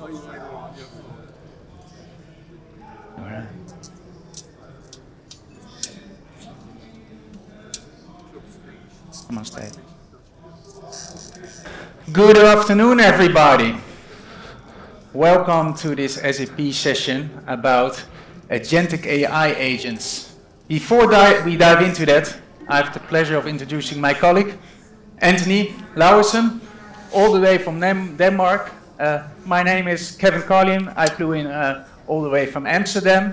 All right. Come on, stay. Good afternoon, everybody. Welcome to this SAP session about Agentic AI agents. Before we dive into that, I have the pleasure of introducing my colleague, Anthony Laursen, all the way from Denmark. My name is Kevin Carlyon. I flew in all the way from Amsterdam.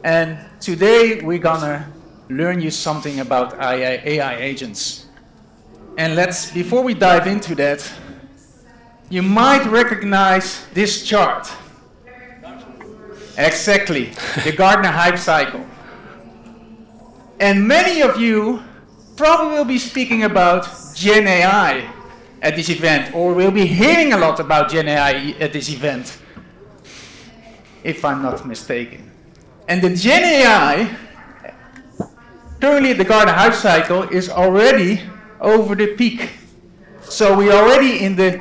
And today we're gonna learn you something about AI agents. And before we dive into that, you might recognize this chart. Exactly, the Gartner Hype Cycle. And many of you probably will be speaking about Gen AI at this event, or will be hearing a lot about Gen AI at this event, if I'm not mistaken. And the Gen AI, currently the Gartner Hype Cycle, is already over the peak. So we're already in the,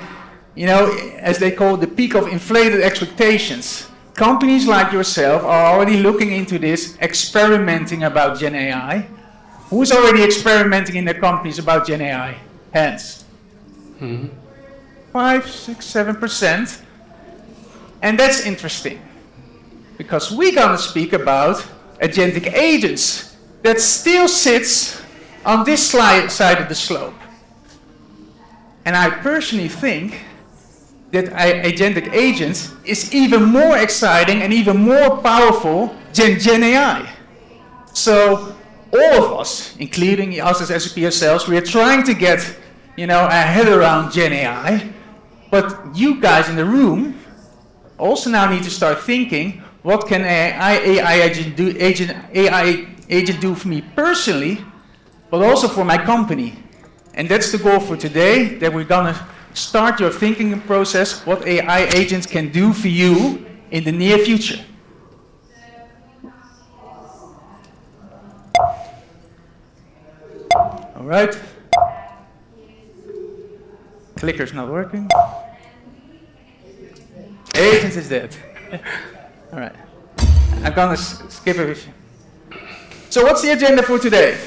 as they call it, the peak of inflated expectations. Companies like yourself are already looking into this, experimenting about Gen AI. Who's already experimenting in their companies about Gen AI? Hands. 5, 6, 7%. And that's interesting, because we're going to speak about agentic agents that still sits on this side of the slope. And I personally think that agentic agents is even more exciting and even more powerful than Gen AI. So all of us, including us as SAP ourselves, we are trying to get our head around Gen AI. But you guys in the room also now need to start thinking, what can AI agent do for me personally, but also for my company? And that's the goal for today, that we're gonna start your thinking process, what AI agents can do for you in the near future. All right. Clicker's not working. Agents is dead. All right. I'm gonna skip it. So what's the agenda for today?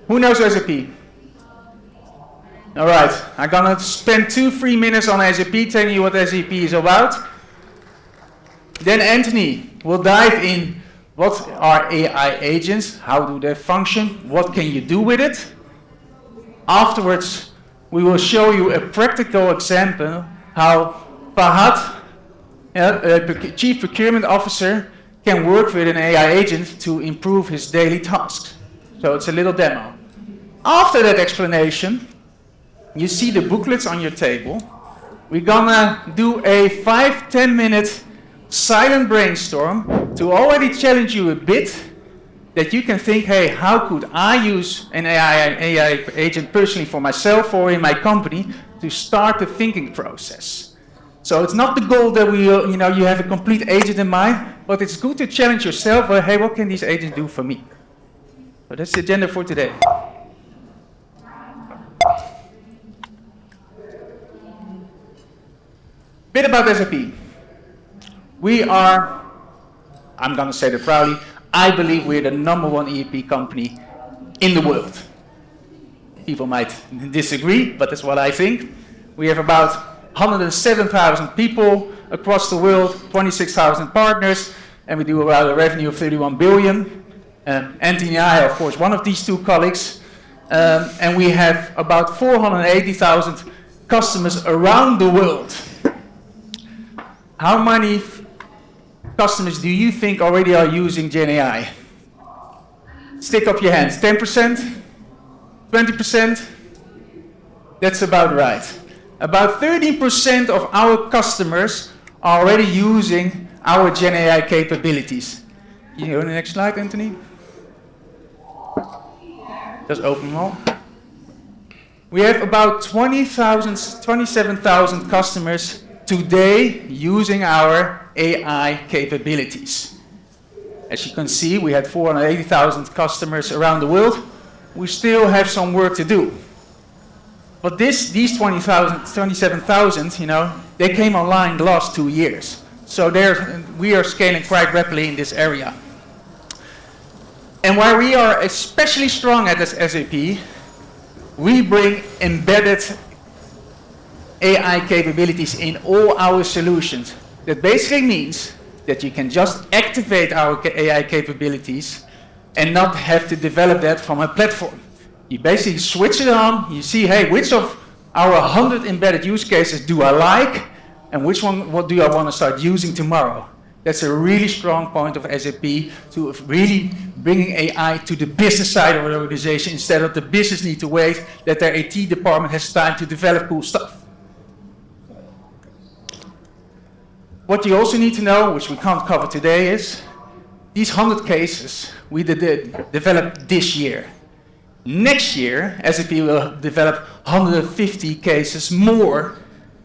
Who knows SAP? All right, I'm gonna spend 2-3 minutes on SAP, telling you what SAP is about. Then Anthony will dive in, what are AI agents, how do they function, what can you do with it. Afterwards, we will show you a practical example how Fahad, Chief Procurement Officer, can work with an AI agent to improve his daily tasks. So it's a little demo. After that explanation, you see the booklets on your table. We're gonna do a 5-10 minute silent brainstorm to already challenge you a bit, that you can think, hey, how could I use an AI agent personally for myself or in my company to start the thinking process. So it's not the goal that you have a complete agent in mind, but it's good to challenge yourself, hey, what can these agents do for me? So that's the agenda for today. Bit about SAP. We are, I'm going to say that proudly, I believe we're the #1 ERP company in the world. People might disagree, but that's what I think. We have about 107,000 people across the world, 26,000 partners, and we do about a revenue of 31 billion. Anthony and I are, of course, one of these two colleagues. And we have about 480,000 customers around the world. How many customers do you think already are using Gen AI? Stick up your hands. 10%? 20%? That's about right. About 13% of our customers are already using our Gen AI capabilities. Can you go to the next slide, Anthony? Just open them all. We have about 27,000 customers today using our AI capabilities. As you can see, we had 480,000 customers around the world. We still have some work to do. But these 27,000, they came online the last 2 years. So we are scaling quite rapidly in this area. And why we are especially strong at this SAP, we bring embedded AI capabilities in all our solutions. That basically means that you can just activate our AI capabilities and not have to develop that from a platform. You basically switch it on, you see, hey, which of our 100 embedded use cases do I like, and what do I want to start using tomorrow? That's a really strong point of SAP, to really bringing AI to the business side of the organization, instead of the business need to wait that their IT department has time to develop cool stuff. What you also need to know, which we can't cover today, is these 100 cases we developed this year. Next year, SAP will develop 150 cases more.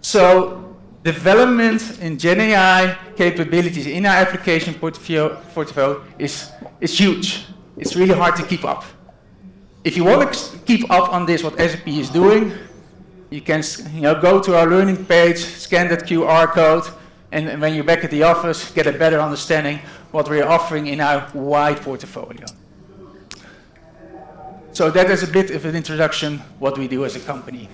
So development in Gen AI capabilities in our application portfolio is huge. It's really hard to keep up. If you want to keep up on this, what SAP is doing, you can go to our learning page, scan that QR code, and when you're back at the office, get a better understanding what we're offering in our wide portfolio. So that is a bit of an introduction what we do as a company.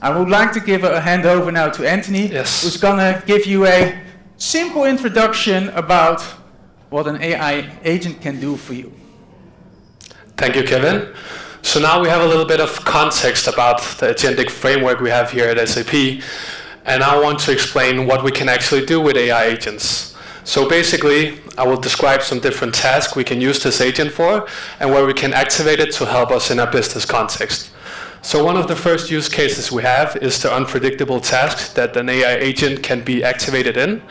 I would like to give a hand over now to Anthony, who's going to give you a simple introduction about what an AI agent can do for you. Thank you, Kevin. So now we have a little bit of context about the agentic framework we have here at SAP, and I want to explain what we can actually do with AI agents. So basically, I will describe some different tasks we can use this agent for, and where we can activate it to help us in our business context. So one of the first use cases we have is the unpredictable tasks that an AI agent can be activated in.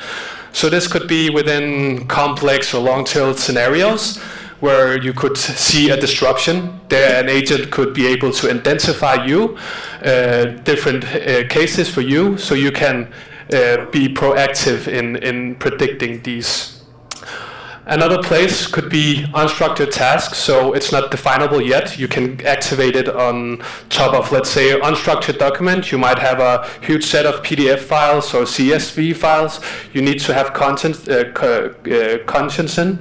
So this could be within complex or long-tailed scenarios where you could see a disruption. There an agent could be able to identify you, different cases for you, so you can be proactive in predicting these. Another place could be unstructured tasks, so it's not definable yet. You can activate it on top of, let's say, an unstructured document. You might have a huge set of PDF files or CSV files. You need to have conscience in.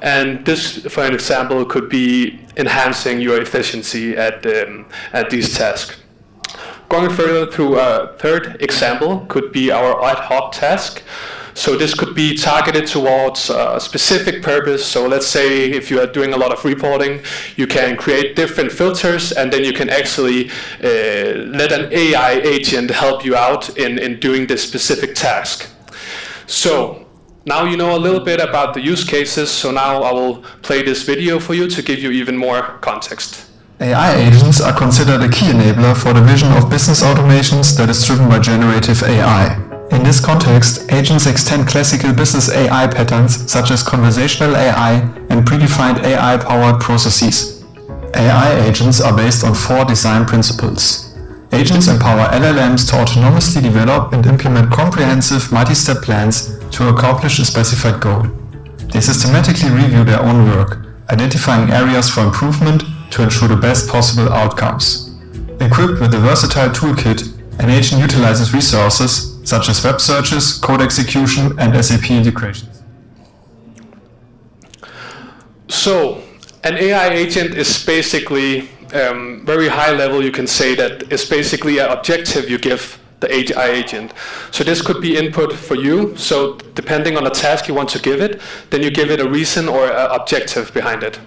And this, for an example, could be enhancing your efficiency at these tasks. Going further through a third example could be our ad hoc task. So this could be targeted towards a specific purpose. So let's say if you are doing a lot of reporting, you can create different filters, and then you can actually let an AI agent help you out in doing this specific task. So now you know a little bit about the use cases. So now I will play this video for you to give you even more context. AI agents are considered a key enabler for the vision of business automations that is driven by generative AI. In this context, agents extend classical business AI patterns such as conversational AI and predefined AI-powered processes. AI agents are based on 4 design principles. Agents empower LLMs to autonomously develop and implement comprehensive multi-step plans to accomplish a specified goal. They systematically review their own work, identifying areas for improvement to ensure the best possible outcomes. Equipped with a versatile toolkit, an agent utilizes resources such as web searches, code execution, and SAP integrations. So, an AI agent is basically very high level. You can say that it's basically an objective you give the AI agent. So this could be input for you. So depending on the task you want to give it, then you give it a reason or an objective behind it.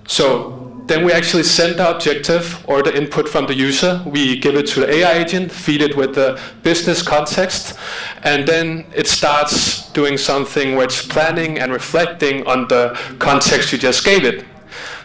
So then we actually send the objective or the input from the user. We give it to the AI agent, feed it with the business context, and then it starts doing something where it's planning and reflecting on the context you just gave it.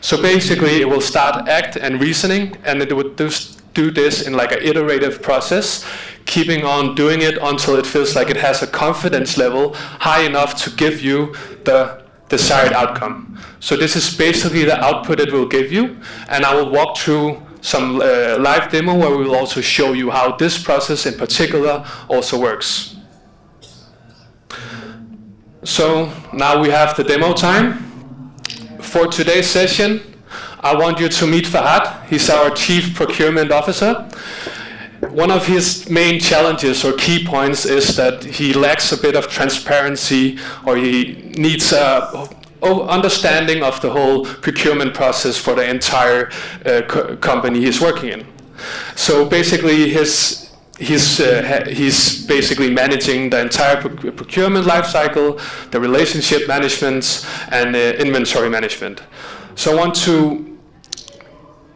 So basically it will start act and reasoning, and it would do this in like an iterative process, keeping on doing it until it feels like it has a confidence level high enough to give you the desired outcome. So this is basically the output it will give you, and I will walk through some live demo where we will also show you how this process in particular also works. So now we have the demo time. For today's session, I want you to meet Fahad. He's our Chief Procurement Officer. One of his main challenges or key points is that he lacks a bit of transparency, or he needs a understanding of the whole procurement process for the entire company he's working in. So basically, he's basically managing the entire procurement lifecycle, the relationship management, and inventory management. So I want to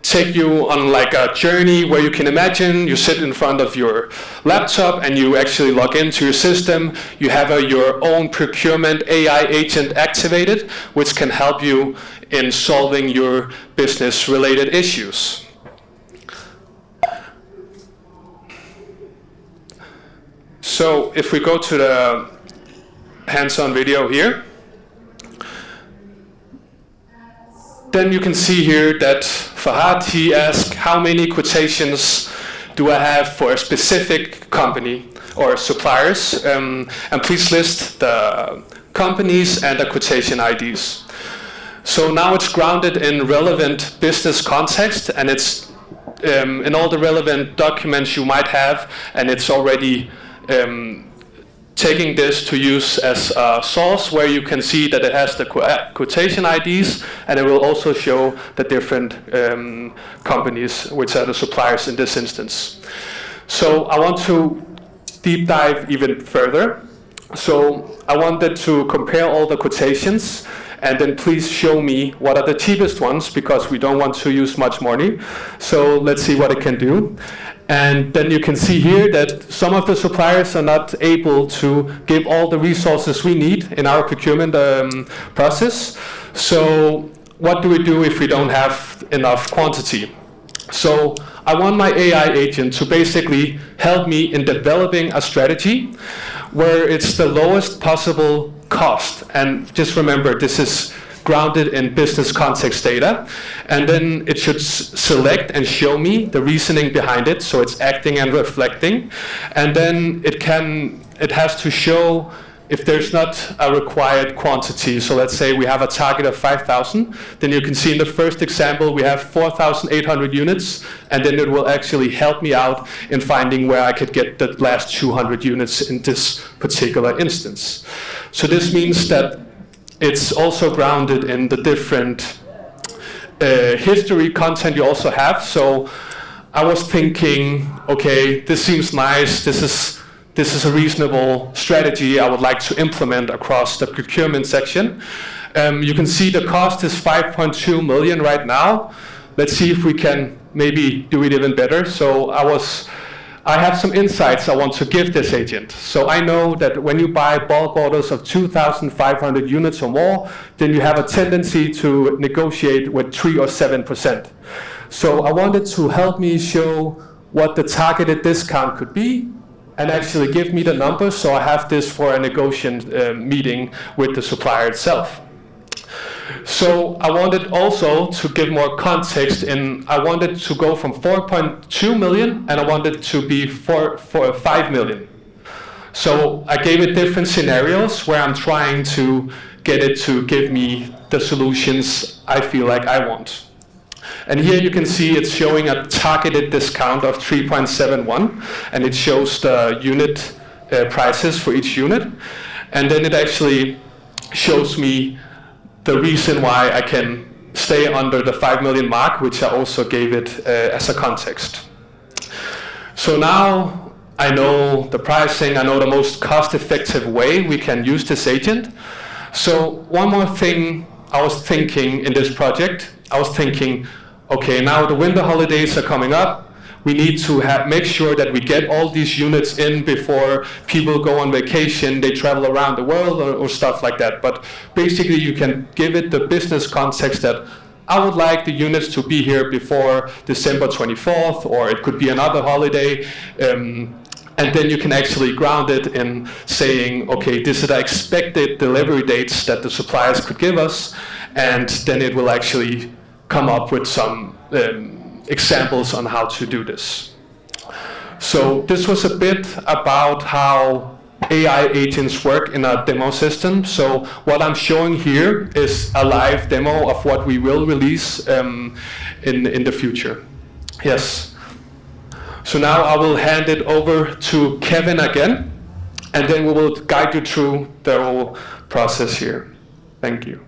take you on like a journey where you can imagine you sit in front of your laptop and you actually log into your system. You have your own procurement AI agent activated, which can help you in solving your business-related issues. So if we go to the hands-on video here, then you can see here that Fahad, he asked how many quotations do I have for a specific company or suppliers, and please list the companies and the quotation IDs. So now it's grounded in relevant business context, and it's in all the relevant documents you might have, and it's already taking this to use as a source where you can see that it has the quotation IDs, and it will also show the different companies, which are the suppliers in this instance. So I want to deep dive even further. So I wanted to compare all the quotations, and then please show me what are the cheapest ones, because we don't want to use much money. So let's see what it can do. And then you can see here that some of the suppliers are not able to give all the resources we need in our procurement process. So what do we do if we don't have enough quantity? So I want my AI agent to basically help me in developing a strategy where it's the lowest possible cost. And just remember, this is grounded in business context data, and then it should select and show me the reasoning behind it, so it's acting and reflecting, and then it has to show if there's not a required quantity. So let's say we have a target of 5,000, then you can see in the first example we have 4,800 units, and then it will actually help me out in finding where I could get the last 200 units in this particular instance. So this means that it's also grounded in the different history content you also have. So I was thinking, okay, this seems nice. This is a reasonable strategy I would like to implement across the procurement section. You can see the cost is 5.2 million right now. Let's see if we can maybe do it even better. So I have some insights I want to give this agent. So I know that when you buy bulk orders of 2,500 units or more, then you have a tendency to negotiate with 3 or 7%. So I wanted to help me show what the targeted discount could be and actually give me the numbers, so I have this for a negotiation meeting with the supplier itself. So I wanted also to give more context I wanted to go from 4.2 million and I wanted to be for 5 million. So I gave it different scenarios where I'm trying to get it to give me the solutions I feel like I want. And here you can see it's showing a targeted discount of 3.71, and it shows the unit prices for each unit. And then it actually shows me the reason why I can stay under the 5 million mark, which I also gave it as a context. So now I know the pricing, I know the most cost-effective way we can use this agent. So one more thing I was thinking in this project, I was thinking, okay, now the winter holidays are coming up. We need to make sure that we get all these units in before people go on vacation, they travel around the world or stuff like that. But basically you can give it the business context that I would like the units to be here before December 24th, or it could be another holiday. And then you can actually ground it in saying, okay, this is the expected delivery dates that the suppliers could give us, and then it will actually come up with some examples on how to do this. So this was a bit about how AI agents work in a demo system. So what I'm showing here is a live demo of what we will release in the future. Yes. So now I will hand it over to Kevin again, and then we will guide you through the whole process here. Thank you.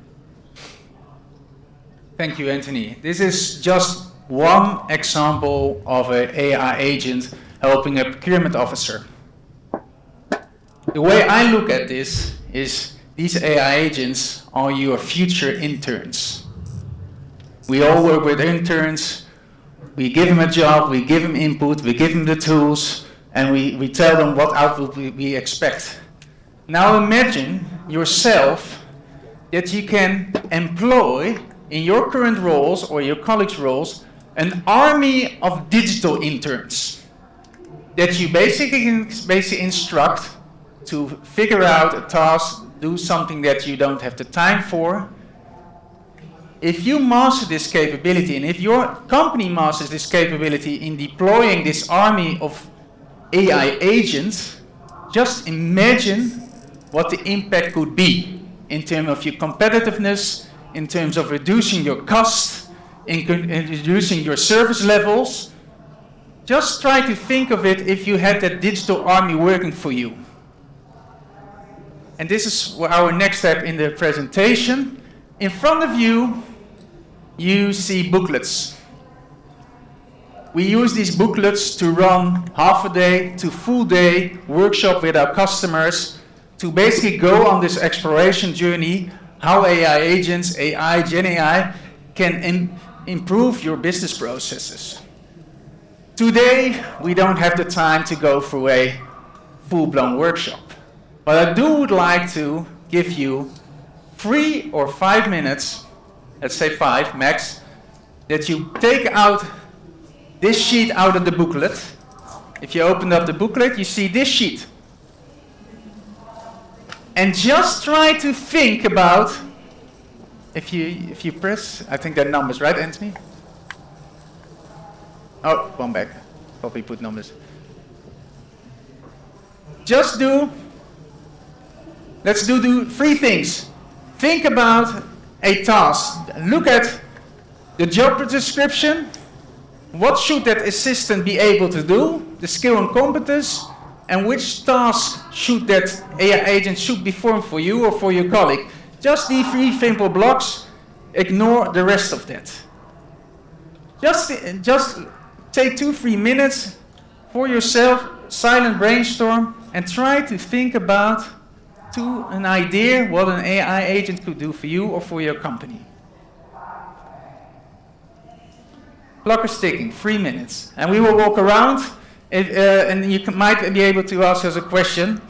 Thank you, Anthony. This is just one example of an AI agent helping a procurement officer. The way I look at this is these AI agents are your future interns. We all work with interns. We give them a job, we give them input, we give them the tools, and we tell them what output we expect. Now imagine yourself that you can employ in your current roles or your colleagues' roles an army of digital interns that you basically instruct to figure out a task, do something that you don't have the time for. If you master this capability, and if your company masters this capability in deploying this army of AI agents, just imagine what the impact could be in terms of your competitiveness, in terms of reducing your costs, in reducing your service levels. Just try to think of it if you had that digital army working for you. And this is our next step in the presentation. In front of you, you see booklets. We use these booklets to run half a day to full day workshop with our customers to basically go on this exploration journey, how AI agents, AI, Gen AI, can improve your business processes. Today, we don't have the time to go through a full-blown workshop. But I would like to give you 3 or 5 minutes, let's say 5 max, that you take out this sheet out of the booklet. If you open up the booklet, you see this sheet. And just try to think about, if you press, I think they're numbers, right, Anthony? Oh, one back. Probably put numbers. Let's do 3 things. Think about a task. Look at the job description. What should that assistant be able to do? The skill and competence. And which task should that AI agent should perform for you or for your colleague? Just these 3 simple blocks. Ignore the rest of that. Just take 2-3 minutes for yourself, silent brainstorm, and try to think about an idea what an AI agent could do for you or for your company. Clock is ticking, 3 minutes. And we will walk around, and you might be able to ask us a question.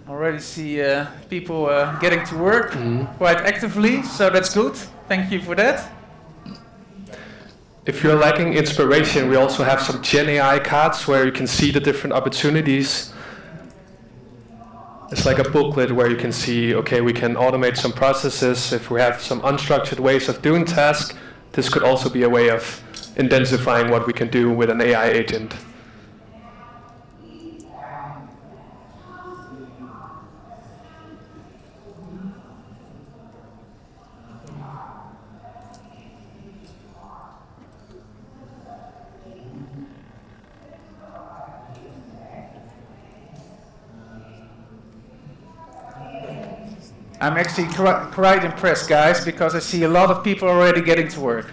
Already see people getting to work quite actively, so that's good. Thank you for that. If you're lacking inspiration, we also have some Gen AI cards where you can see the different opportunities. It's like a booklet where you can see, okay, we can automate some processes. If we have some unstructured ways of doing tasks, this could also be a way of intensifying what we can do with an AI agent. I'm actually quite impressed, guys, because I see a lot of people already getting to work.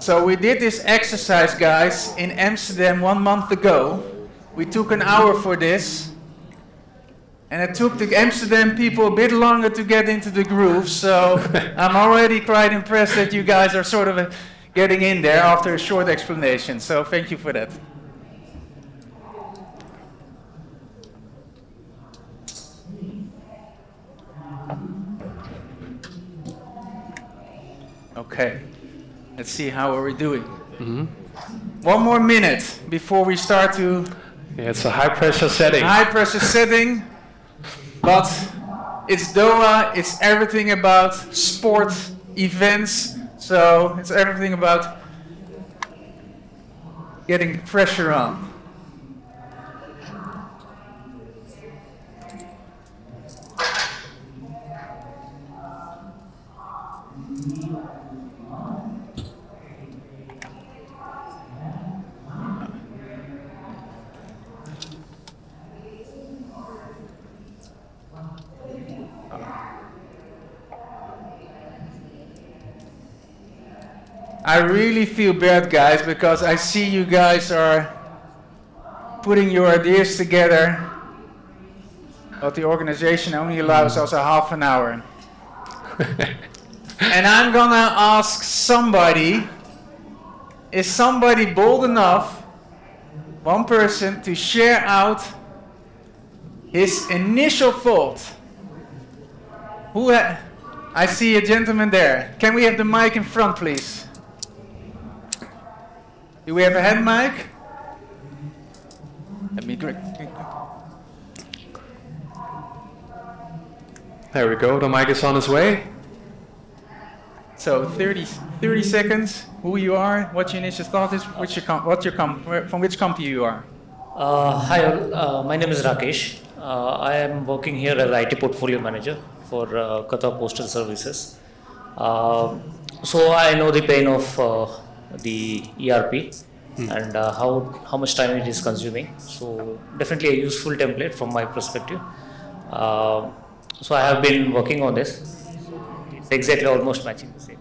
So we did this exercise, guys, in Amsterdam 1 month ago, We took an hour for this. And it took the Amsterdam people a bit longer to get into the groove, so I'm already quite impressed that you guys are sort of getting in there after a short explanation, so thank you for that. Okay, let's see how we're doing. Mm-hmm. 1 more minute before we start to... Yeah, it's a high pressure setting. High pressure setting. But it's Doha, it's everything about sport, events, so it's everything about getting the pressure on. I really feel bad, guys, because I see you guys are putting your ideas together, but the organization only allows us a half an hour. And I'm gonna ask somebody, is somebody bold enough, one person, to share out his initial thought? I see a gentleman there. Can we have the mic in front, please? Do we have a hand mic? Let me grab. There we go, the mic is on its way. So 30 seconds, who you are, what your initial thought is, from which company you are. Hi all, my name is Rakesh. I am working here as IT portfolio manager for Qatar Postal Services. So I know the pain of the ERP and how much time it is consuming. So definitely a useful template from my perspective. So I have been working on this. It's exactly almost matching the same.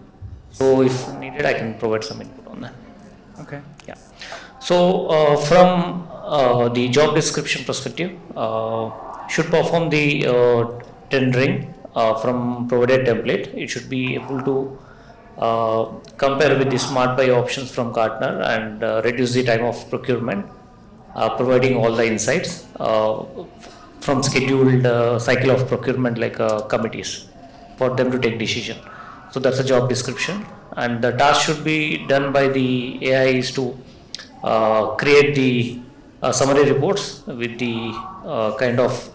So if needed, I can provide some input on that. Okay. Yeah. So from the job description perspective, should perform the tendering from provided template. It should be able to compare with the smart buy options from Gartner and reduce the time of procurement, providing all the insights from scheduled cycle of procurement like committees for them to take decision. So that's a job description, and the task should be done by the AIs to create the summary reports with the kind of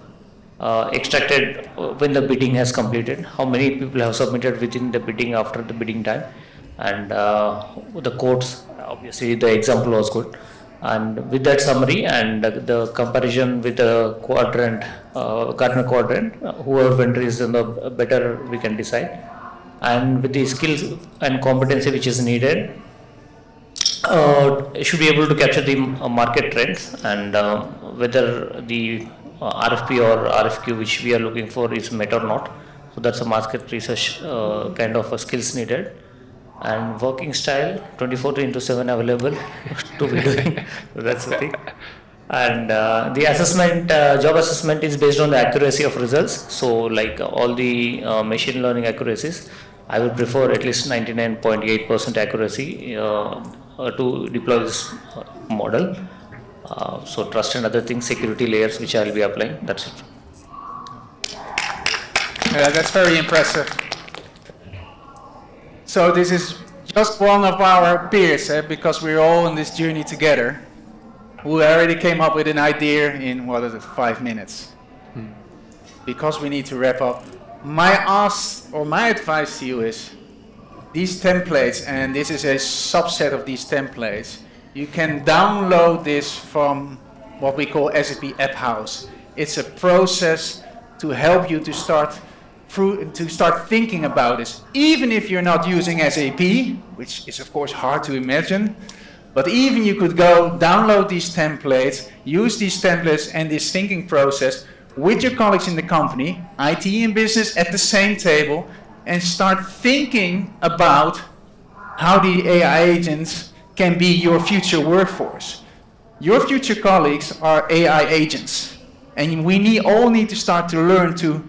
extracted when the bidding has completed, how many people have submitted within the bidding after the bidding time, and the quotes. Obviously the example was good, and with that summary and the comparison with the quadrant, Gartner quadrant, whoever vendor is the better we can decide, and with the skills and competency which is needed, should be able to capture the market trends and whether the RFP or RFQ which we are looking for is met or not. So that's a market research kind of skills needed, and working style 24/7 available to be doing. So that's the thing. And the assessment, job assessment is based on the accuracy of results. So like all the machine learning accuracies, I would prefer at least 99.8% accuracy to deploy this model. So trust and other things, security layers which I will be applying. That's it. Yeah, that's very impressive. So this is just one of our peers, because we're all on this journey together, who already came up with an idea in, 5 minutes. Because we need to wrap up. My advice to you is, these templates, and this is a subset of these templates, you can download this from what we call SAP App House. It's a process to help you to start thinking about this. Even if you're not using SAP, which is of course hard to imagine, but even you could go download these templates, use these templates and this thinking process with your colleagues in the company, IT and business at the same table, and start thinking about how the AI agents can be your future workforce. Your future colleagues are AI agents, and we all need to start to learn to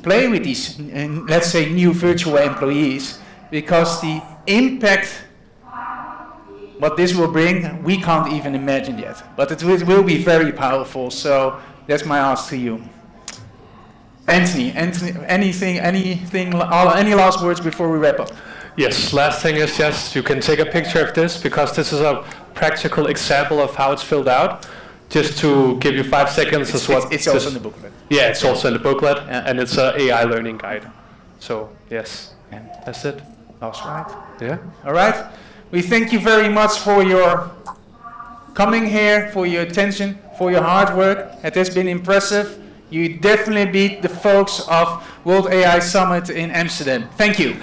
play with these, let's say, new virtual employees, because the impact what this will bring, we can't even imagine yet. But it will be very powerful. So that's my ask to you. Anthony, any last words before we wrap up? Yes, last thing is just you can take a picture of this because this is a practical example of how it's filled out. Just to give you 5 seconds is what it's also in the booklet. Yeah, it's also in the booklet, Yeah. and it's an AI learning guide. So yes, that's it. That's right. Yeah. All right. We thank you very much for your coming here, for your attention, for your hard work. It has been impressive. You definitely beat the folks of World AI Summit in Amsterdam. Thank you.